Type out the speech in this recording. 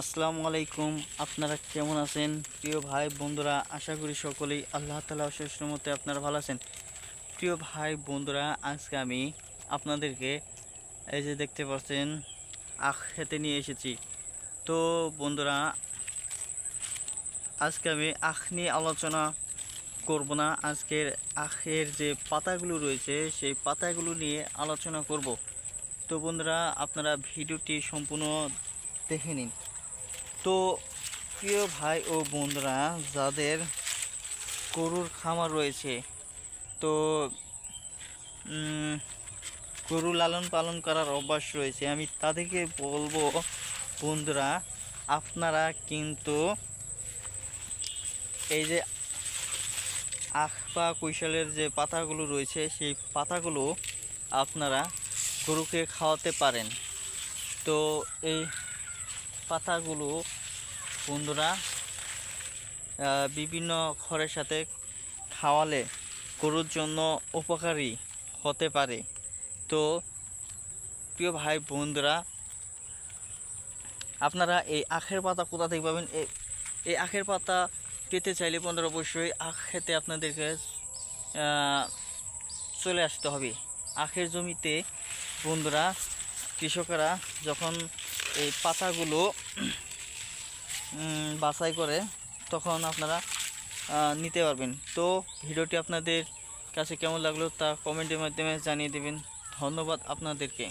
আসসালামু আলাইকুম। আপনারা কেমন আছেন প্রিয় ভাই বন্ধুরা? আশা করি সকলেই আল্লাহ তাআলা অশেষ রহমতে আপনারা ভালো আছেন। প্রিয় ভাই বন্ধুরা, আজকে আমি আপনাদেরকে এই যে দেখতে পাচ্ছেন আখ খেতে নিয়ে এসেছি। তো বন্ধুরা, আজকে আমি আখ নিয়ে আলোচনা করব না। আজকের আখের যে পাতাগুলো রয়েছে সেই পাতাগুলো নিয়ে আলোচনা করব। তো বন্ধুরা, আপনারা ভিডিওটি সম্পূর্ণ দেখে নিন। তো প্রিয় ভাই ও বন্ধুরা, যাদের গরুর খামার রয়েছে, তো গরু লালন পালন করার অভ্যাস রয়েছে, আমি তাদেরকে বলবো বন্ধুরা, আপনারা কিন্তু এই যে আখ বা কৈশালের যে পাতাগুলো রয়েছে সেই পাতাগুলো আপনারা গরুকে খাওয়াতে পারেন। তো এই পাতাগুলো বন্ধুরা বিভিন্ন খড়ের সাথে খাওয়ালে গরুর জন্য উপকারী হতে পারে। তো প্রিয় ভাই বন্ধুরা, আপনারা এই আখের পাতা কোথা থেকে পাবেন? এই আখের পাতা পেতে চাইলে বন্ধুরা অবশ্যই আখ খেতে আপনাদেরকে চলে আসতে হবে। আখের জমিতে বন্ধুরা কৃষকরা যখন এই পাতাগুলো বাছাই করে তখন আপনারা নিতে পারবেন। তো ভিডিওটি আপনাদের কাছে কেমন লাগলো তা কমেন্টের মাধ্যমে জানিয়ে দেবেন। ধন্যবাদ আপনাদেরকে।